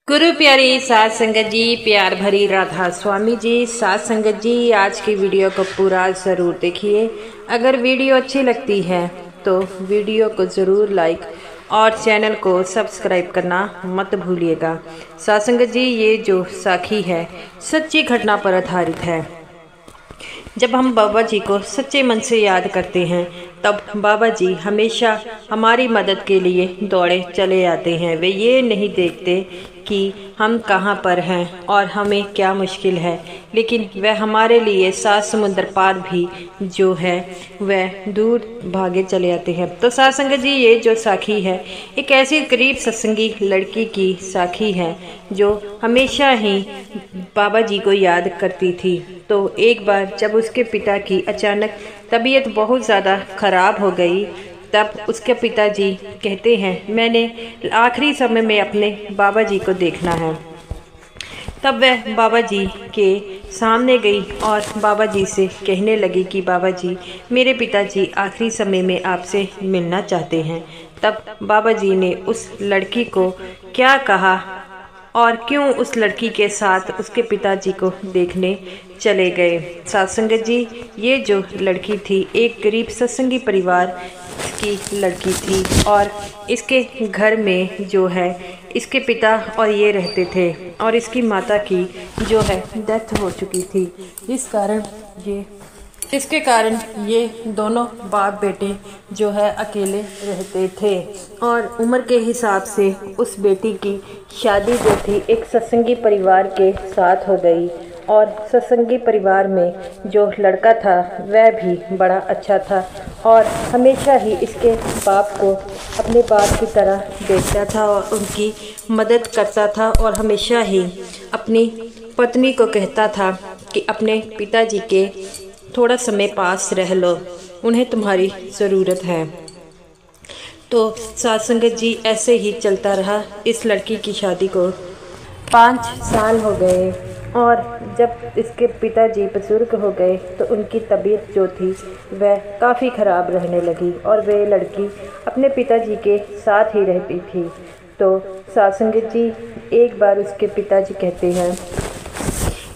गुरु प्यारी साध संगत जी, प्यार भरी राधा स्वामी जी, साध संगत जी, आज की वीडियो को पूरा ज़रूर देखिए। अगर वीडियो अच्छी लगती है तो वीडियो को ज़रूर लाइक और चैनल को सब्सक्राइब करना मत भूलिएगा। साध संगत जी, ये जो साखी है सच्ची घटना पर आधारित है। जब हम बाबा जी को सच्चे मन से याद करते हैं तब बाबा जी हमेशा हमारी मदद के लिए दौड़े चले आते हैं। वे ये नहीं देखते कि हम कहाँ पर हैं और हमें क्या मुश्किल है, लेकिन वह हमारे लिए 7 समुंदर पार भी जो है वह दूर भागे चले आते हैं। तो साध संगत जी, ये जो साखी है एक ऐसी गरीब सत्संगी लड़की की साखी है जो हमेशा ही बाबा जी को याद करती थी। तो एक बार जब उसके पिता की अचानक तबीयत बहुत ज़्यादा ख़राब हो गई तब उसके पिताजी कहते हैं, मैंने आखिरी समय में अपने बाबा जी को देखना है। तब वह बाबा जी के सामने गई और बाबा जी से कहने लगी कि बाबा जी, मेरे पिताजी आखिरी समय में आपसे मिलना चाहते हैं। तब बाबा जी ने उस लड़की को क्या कहा और क्यों उस लड़की के साथ उसके पिताजी को देखने चले गए। साध संगत जी, ये जो लड़की थी एक गरीब सत्संगी परिवार की लड़की थी और इसके घर में जो है इसके पिता और ये रहते थे और इसकी माता की जो है डेथ हो चुकी थी, इसके कारण ये दोनों बाप बेटे जो है अकेले रहते थे। और उम्र के हिसाब से उस बेटी की शादी जो थी एक सत्संगी परिवार के साथ हो गई और सत्संगी परिवार में जो लड़का था वह भी बड़ा अच्छा था और हमेशा ही इसके बाप को अपने बाप की तरह देखता था और उनकी मदद करता था और हमेशा ही अपनी पत्नी को कहता था कि अपने पिताजी के थोड़ा समय पास रह लो, उन्हें तुम्हारी ज़रूरत है। तो साध संगत जी, ऐसे ही चलता रहा। इस लड़की की शादी को 5 साल हो गए और जब इसके पिताजी बुजुर्ग हो गए तो उनकी तबीयत जो थी वह काफ़ी ख़राब रहने लगी और वह लड़की अपने पिताजी के साथ ही रहती थी। तो साध संगत जी, एक बार उसके पिताजी कहते हैं,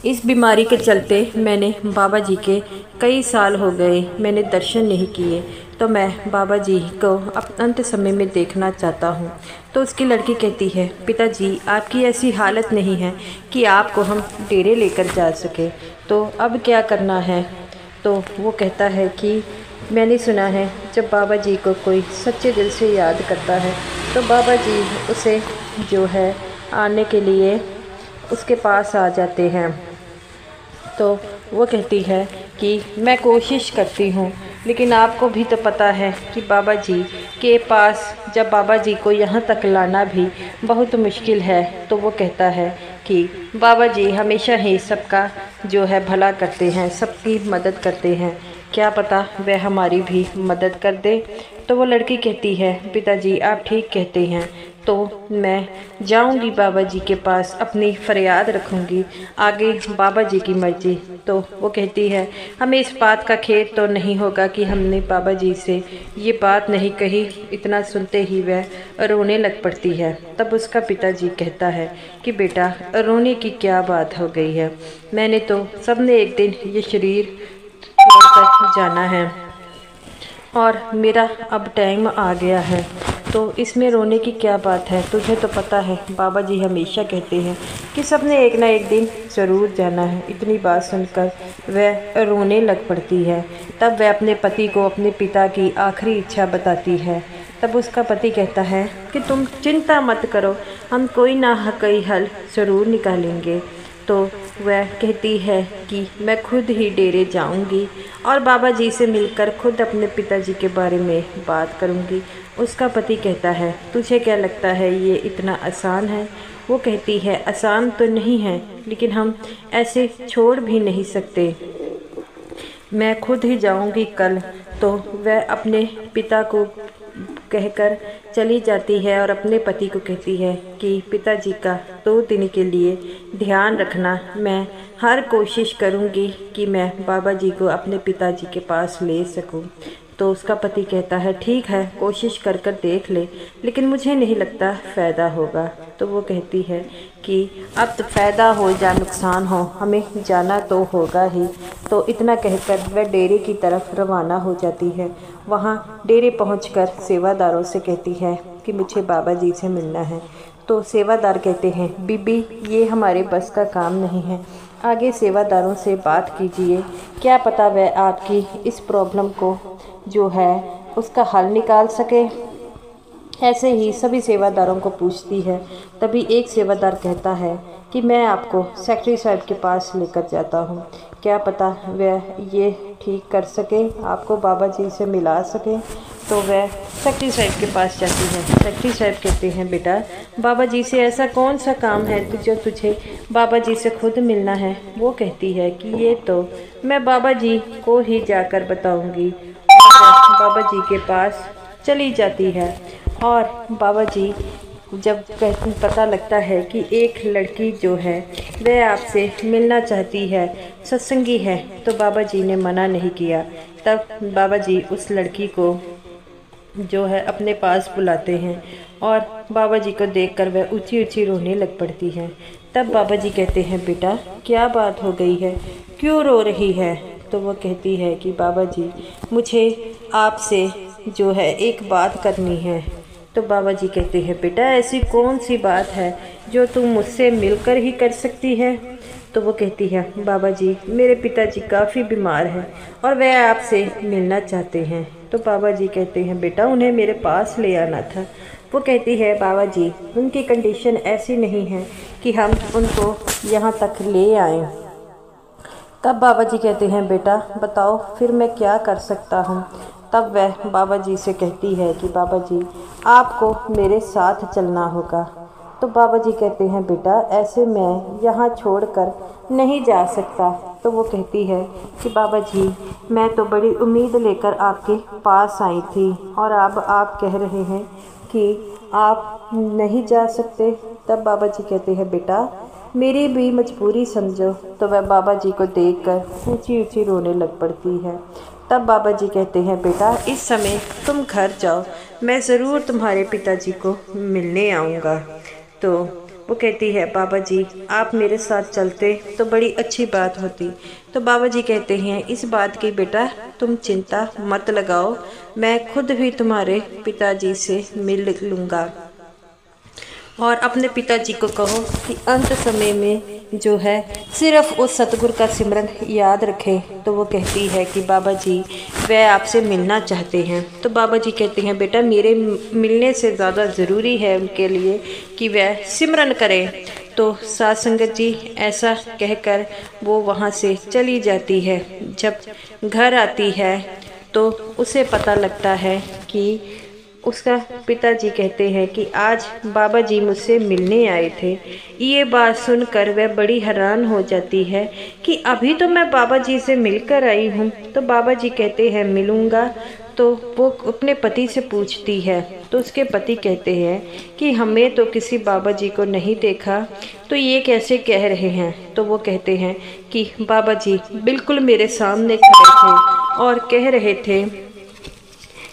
इस बीमारी के चलते मैंने बाबा जी के कई साल हो गए मैंने दर्शन नहीं किए, तो मैं बाबा जी को अब अंत समय में देखना चाहता हूँ। तो उसकी लड़की कहती है, पिताजी आपकी ऐसी हालत नहीं है कि आपको हम डेरे लेकर जा सके, तो अब क्या करना है। तो वो कहता है कि मैंने सुना है जब बाबा जी को कोई सच्चे दिल से याद करता है तो बाबा जी उसे जो है आने के लिए उसके पास आ जाते हैं। तो वो कहती है कि मैं कोशिश करती हूँ, लेकिन आपको भी तो पता है कि बाबा जी के पास जब बाबा जी को यहाँ तक लाना भी बहुत मुश्किल है। तो वो कहता है कि बाबा जी हमेशा ही सबका जो है भला करते हैं, सबकी मदद करते हैं, क्या पता वह हमारी भी मदद कर दे। तो वो लड़की कहती है, पिताजी आप ठीक कहते हैं, तो मैं जाऊंगी बाबा जी के पास, अपनी फरियाद रखूंगी, आगे बाबा जी की मर्जी। तो वो कहती है, हमें इस बात का खेद तो नहीं होगा कि हमने बाबा जी से ये बात नहीं कही। इतना सुनते ही वह रोने लग पड़ती है। तब उसका पिताजी कहता है कि बेटा, रोने की क्या बात हो गई है, मैंने तो सबने एक दिन ये शरीर छोड़कर जाना है और मेरा अब टाइम आ गया है, तो इसमें रोने की क्या बात है। तुझे तो पता है बाबा जी हमेशा कहते हैं कि सबने एक ना एक दिन ज़रूर जाना है। इतनी बात सुनकर वह रोने लग पड़ती है। तब वह अपने पति को अपने पिता की आखिरी इच्छा बताती है। तब उसका पति कहता है कि तुम चिंता मत करो, हम कोई ना कोई हल ज़रूर निकालेंगे। तो वह कहती है कि मैं खुद ही डेरे जाऊंगी और बाबा जी से मिलकर खुद अपने पिताजी के बारे में बात करूंगी। उसका पति कहता है, तुझे क्या लगता है ये इतना आसान है। वो कहती है, आसान तो नहीं है, लेकिन हम ऐसे छोड़ भी नहीं सकते, मैं खुद ही जाऊंगी कल। तो वह अपने पिता को कहकर चली जाती है और अपने पति को कहती है कि पिताजी का 2 दिन के लिए ध्यान रखना, मैं हर कोशिश करूंगी कि मैं बाबा जी को अपने पिताजी के पास ले सकूं। तो उसका पति कहता है, ठीक है, कोशिश कर कर देख ले, लेकिन मुझे नहीं लगता फ़ायदा होगा। तो वो कहती है कि अब तो फ़ायदा हो या नुकसान हो, हमें जाना तो होगा ही। तो इतना कहकर वह डेरे की तरफ रवाना हो जाती है। वहाँ डेरे पहुंचकर सेवादारों से कहती है कि मुझे बाबा जी से मिलना है। तो सेवादार कहते हैं, बीबी ये हमारे बस का काम नहीं है, आगे सेवादारों से बात कीजिए, क्या पता वह आपकी इस प्रॉब्लम को जो है उसका हल निकाल सके। ऐसे ही सभी सेवादारों को पूछती है। तभी एक सेवादार कहता है कि मैं आपको सेक्रेटरी साहब के पास लेकर जाता हूँ, क्या पता वह ये ठीक कर सके, आपको बाबा जी से मिला सके। तो वह सेक्रेटरी साहब के पास जाती है। सेक्रेटरी साहब कहते हैं, बेटा बाबा जी से ऐसा कौन सा काम है जो तुझे बाबा जी से खुद मिलना है। वो कहती है कि ये तो मैं बाबा जी को ही जाकर बताऊंगी। और बाबा जी के पास चली जाती है और बाबा जी जब पता लगता है कि एक लड़की जो है वह आपसे मिलना चाहती है, सत्संगी है, तो बाबा जी ने मना नहीं किया। तब बाबा जी उस लड़की को जो है अपने पास बुलाते हैं और बाबा जी को देखकर वह ऊंची ऊंची रोने लग पड़ती है। तब बाबा जी कहते हैं, बेटा क्या बात हो गई है, क्यों रो रही है। तो वो कहती है कि बाबा जी मुझे आपसे जो है एक बात करनी है। तो बाबा जी कहते हैं, बेटा ऐसी कौन सी बात है जो तुम मुझसे मिलकर ही कर सकती है। तो वो कहती है, बाबा जी मेरे पिताजी काफ़ी बीमार हैं और वह आपसे मिलना चाहते हैं। तो बाबा जी कहते हैं, बेटा उन्हें मेरे पास ले आना था। वो कहती है, बाबा जी उनकी कंडीशन ऐसी नहीं है कि हम उनको यहाँ तक ले आएँ। तब बाबा जी कहते हैं, बेटा बताओ फिर मैं क्या कर सकता हूँ। तब वह बाबा जी से कहती है कि बाबा जी आपको मेरे साथ चलना होगा। तो बाबा जी कहते हैं, बेटा ऐसे मैं यहाँ छोड़कर नहीं जा सकता। तो वो कहती है कि बाबा जी मैं तो बड़ी उम्मीद लेकर आपके पास आई थी और अब आप कह रहे हैं कि आप नहीं जा सकते। तब बाबा जी कहते हैं, बेटा मेरी भी मजबूरी समझो। तो वह बाबा जी को देखकर ऊंची ऊंची रोने लग पड़ती है। तब बाबा जी कहते हैं, बेटा इस समय तुम घर जाओ, मैं ज़रूर तुम्हारे पिताजी को मिलने आऊँगा। तो वो कहती है, बाबा जी आप मेरे साथ चलते तो बड़ी अच्छी बात होती। तो बाबा जी कहते हैं, इस बात की बेटा तुम चिंता मत लगाओ, मैं खुद भी तुम्हारे पिताजी से मिल लूँगा और अपने पिताजी को कहो कि अंत समय में जो है सिर्फ उस सतगुरु का सिमरन याद रखें। तो वो कहती है कि बाबा जी वह आपसे मिलना चाहते हैं। तो बाबा जी कहते हैं, बेटा मेरे मिलने से ज़्यादा ज़रूरी है उनके लिए कि वह सिमरन करें। तो साध संगत जी ऐसा कहकर वो वहाँ से चली जाती है। जब घर आती है तो उसे पता लगता है कि उसका पिताजी कहते हैं कि आज बाबा जी मुझसे मिलने आए थे। ये बात सुनकर वह बड़ी हैरान हो जाती है कि अभी तो मैं बाबा जी से मिलकर आई हूँ। तो बाबा जी कहते हैं मिलूँगा। तो वो अपने पति से पूछती है तो उसके पति कहते हैं कि हमें तो किसी बाबा जी को नहीं देखा, तो ये कैसे कह रहे हैं। तो वो कहते हैं कि बाबा जी बिल्कुल मेरे सामने खड़े थे और कह रहे थे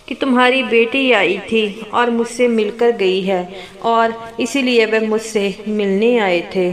कि तुम्हारी बेटी आई थी और मुझसे मिलकर गई है और इसीलिए वह मुझसे मिलने आए थे।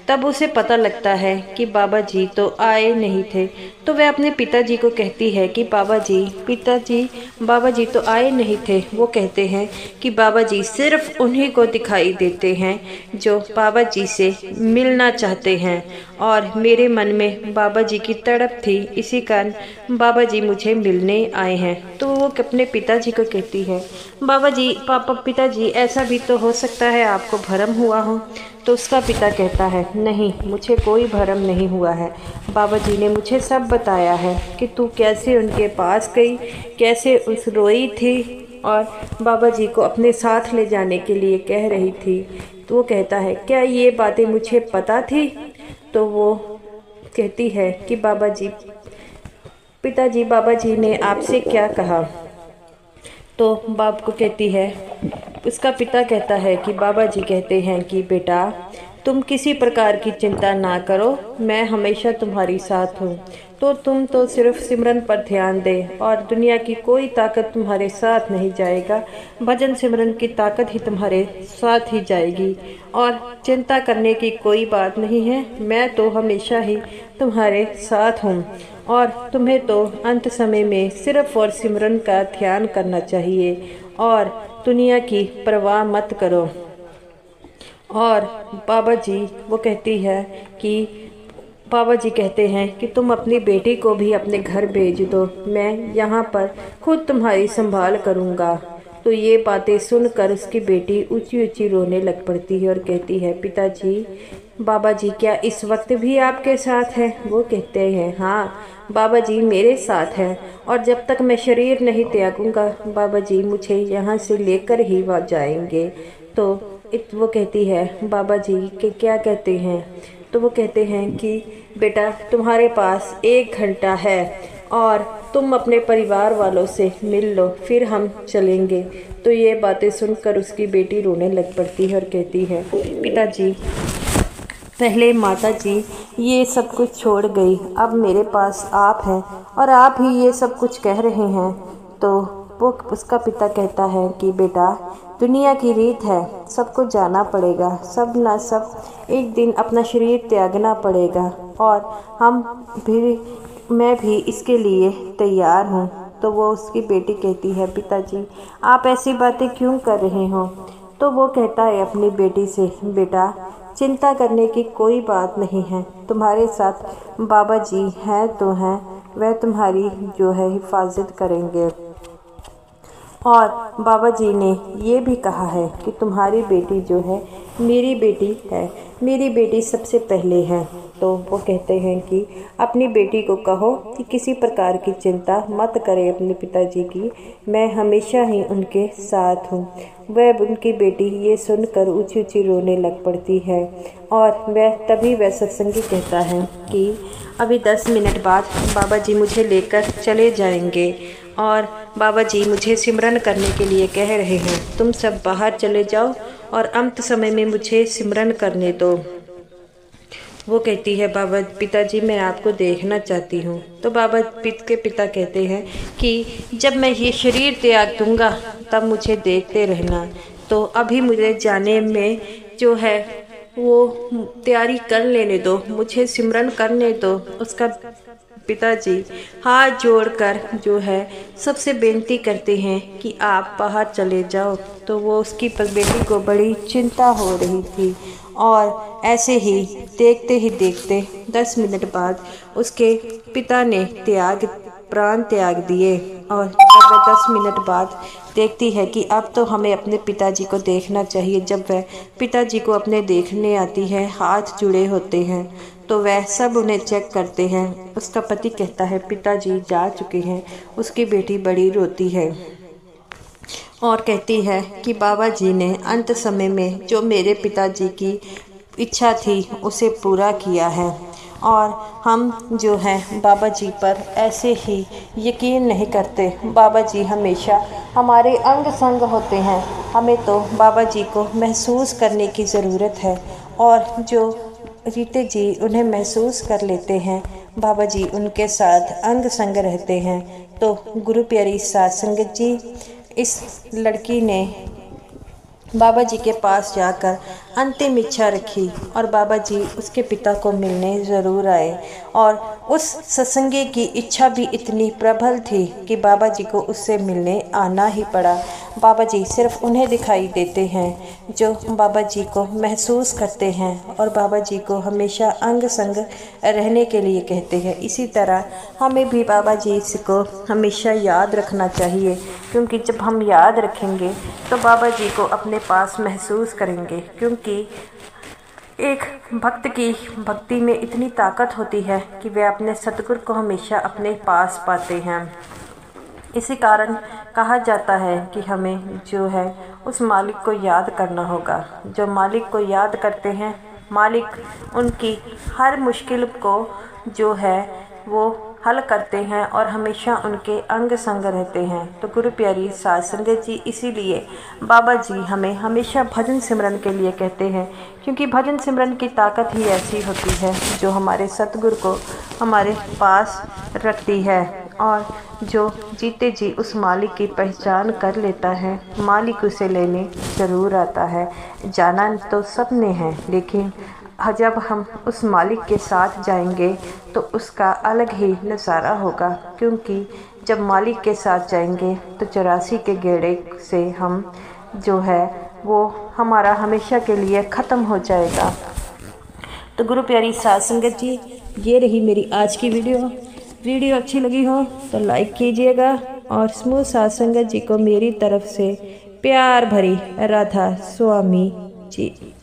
तब उसे पता लगता है कि बाबा जी तो आए नहीं थे। तो वह अपने पिताजी को कहती है कि पिताजी बाबा जी तो आए नहीं थे। वो कहते हैं कि बाबा जी सिर्फ उन्हीं को दिखाई देते हैं जो बाबा जी से मिलना चाहते हैं और मेरे मन में बाबा जी की तड़प थी, इसी कारण बाबा जी मुझे मिलने आए हैं। तो वो अपने पिताजी को कहती है, बाबा जी पिताजी ऐसा भी तो हो सकता है आपको भ्रम हुआ हो। तो उसका पिता कहता है, नहीं मुझे कोई भ्रम नहीं हुआ है, बाबा जी ने मुझे सब बताया है कि तू कैसे उनके पास गई, कैसे उस रोई थी और बाबा जी को अपने साथ ले जाने के लिए कह रही थी। तो वो कहता है, क्या ये बातें मुझे पता थी। तो वो कहती है कि पिताजी बाबा जी ने आपसे क्या कहा। तो बाप को कहती है, उसका पिता कहता है कि बाबा जी कहते हैं कि बेटा तुम किसी प्रकार की चिंता ना करो, मैं हमेशा तुम्हारी साथ हूँ। तो तुम तो सिर्फ सिमरन पर ध्यान दे और दुनिया की कोई ताकत तुम्हारे साथ नहीं जाएगा। भजन सिमरन की ताकत ही तुम्हारे साथ ही जाएगी और चिंता करने की कोई बात नहीं है। मैं तो हमेशा ही तुम्हारे साथ हूँ और तुम्हें तो अंत समय में सिर्फ और सिमरन का ध्यान करना चाहिए और दुनिया की परवाह मत करो। और बाबा जी वो कहती है कि बाबा जी कहते हैं कि तुम अपनी बेटी को भी अपने घर भेज दो, मैं यहाँ पर खुद तुम्हारी संभाल करूँगा। तो ये बातें सुनकर उसकी बेटी ऊंची ऊंची रोने लग पड़ती है और कहती है, पिताजी, बाबा जी क्या इस वक्त भी आपके साथ है? वो कहते हैं, हाँ बाबा जी मेरे साथ है और जब तक मैं शरीर नहीं त्यागूंगा बाबा जी मुझे यहाँ से लेकर ही वहाँ जाएंगे। तो वो कहती है, बाबा जी के क्या कहते हैं? तो वो कहते हैं कि बेटा तुम्हारे पास 1 घंटा है और तुम अपने परिवार वालों से मिल लो, फिर हम चलेंगे। तो ये बातें सुनकर उसकी बेटी रोने लग पड़ती है और कहती है, पिताजी पहले माता जी ये सब कुछ छोड़ गई, अब मेरे पास आप हैं और आप ही ये सब कुछ कह रहे हैं। तो वो उसका पिता कहता है कि बेटा दुनिया की रीत है, सबको जाना पड़ेगा, सब ना सब एक दिन अपना शरीर त्यागना पड़ेगा और मैं भी इसके लिए तैयार हूँ। तो वो उसकी बेटी कहती है, पिताजी आप ऐसी बातें क्यों कर रहे हो? तो वो कहता है अपनी बेटी से, बेटा चिंता करने की कोई बात नहीं है, तुम्हारे साथ बाबा जी हैं तो हैं, वह तुम्हारी जो है हिफाजत करेंगे। और बाबा जी ने ये भी कहा है कि तुम्हारी बेटी जो है मेरी बेटी है, मेरी बेटी सबसे पहले है। तो वो कहते हैं कि अपनी बेटी को कहो कि किसी प्रकार की चिंता मत करे अपने पिताजी की, मैं हमेशा ही उनके साथ हूँ। वह उनकी बेटी ये सुनकर ऊंची ऊंची रोने लग पड़ती है और वह सत्संगी कहता है कि अभी 10 मिनट बाद बाबा जी मुझे लेकर चले जाएंगे और बाबा जी मुझे सिमरन करने के लिए कह रहे हैं, तुम सब बाहर चले जाओ और अंत समय में मुझे सिमरन करने दो। वो कहती है, बाबा पिताजी मैं आपको देखना चाहती हूँ। तो बाबा के पिता कहते हैं कि जब मैं ये शरीर त्याग दूंगा तब मुझे देखते रहना। तो अभी मुझे जाने में जो है वो तैयारी कर लेने दो, मुझे सिमरन करने दो। उसका पिताजी हाथ जोड़कर जो है सबसे बेनती करते हैं कि आप बाहर चले जाओ। तो वो उसकी बेटी को बड़ी चिंता हो रही थी और ऐसे ही देखते 10 मिनट बाद उसके पिता ने प्राण त्याग दिए। और जब वह 10 मिनट बाद देखती है कि अब तो हमें अपने पिताजी को देखना चाहिए, जब वह पिताजी को अपने देखने आती है, हाथ जुड़े होते हैं, तो वह सब उन्हें चेक करते हैं। उसका पति कहता है पिताजी जा चुके हैं। उसकी बेटी बड़ी रोती है और कहती है कि बाबा जी ने अंत समय में जो मेरे पिताजी की इच्छा थी उसे पूरा किया है और हम जो है बाबा जी पर ऐसे ही यकीन नहीं करते। बाबा जी हमेशा हमारे अंग संग होते हैं, हमें तो बाबा जी को महसूस करने की ज़रूरत है और जो रीते जी उन्हें महसूस कर लेते हैं, बाबा जी उनके साथ अंग संग रहते हैं। तो गुरु प्यारी साध संगत जी, इस लड़की ने बाबा जी के पास जाकर अंतिम इच्छा रखी और बाबा जी उसके पिता को मिलने ज़रूर आए और उस सत्संगी की इच्छा भी इतनी प्रबल थी कि बाबा जी को उससे मिलने आना ही पड़ा। बाबा जी सिर्फ उन्हें दिखाई देते हैं जो बाबा जी को महसूस करते हैं और बाबा जी को हमेशा अंग संग रहने के लिए कहते हैं। इसी तरह हमें भी बाबा जी को हमेशा याद रखना चाहिए, क्योंकि जब हम याद रखेंगे तो बाबा जी को अपने पास महसूस करेंगे। क्योंकि एक भक्त की भक्ति में इतनी ताकत होती है कि वे अपने सतगुरु को हमेशा अपने पास पाते हैं। इसी कारण कहा जाता है कि हमें जो है उस मालिक को याद करना होगा। जो मालिक को याद करते हैं, मालिक उनकी हर मुश्किल को जो है वो हल करते हैं और हमेशा उनके अंग संग रहते हैं। तो गुरु प्यारी साध संगत जी, इसीलिए बाबा जी हमें हमेशा भजन सिमरन के लिए कहते हैं, क्योंकि भजन सिमरन की ताकत ही ऐसी होती है जो हमारे सतगुरु को हमारे पास रखती है। और जो जीते जी उस मालिक की पहचान कर लेता है, मालिक उसे लेने ज़रूर आता है। जाना तो सब ने है, लेकिन जब हम उस मालिक के साथ जाएंगे तो उसका अलग ही नज़ारा होगा, क्योंकि जब मालिक के साथ जाएंगे तो 84 के गेड़े से हम जो है वो हमारा हमेशा के लिए ख़त्म हो जाएगा। तो गुरु प्यारी साध संगत जी, ये रही मेरी आज की वीडियो अच्छी लगी हो तो लाइक कीजिएगा और समूह साध संगत जी को मेरी तरफ से प्यार भरी राधा स्वामी जी।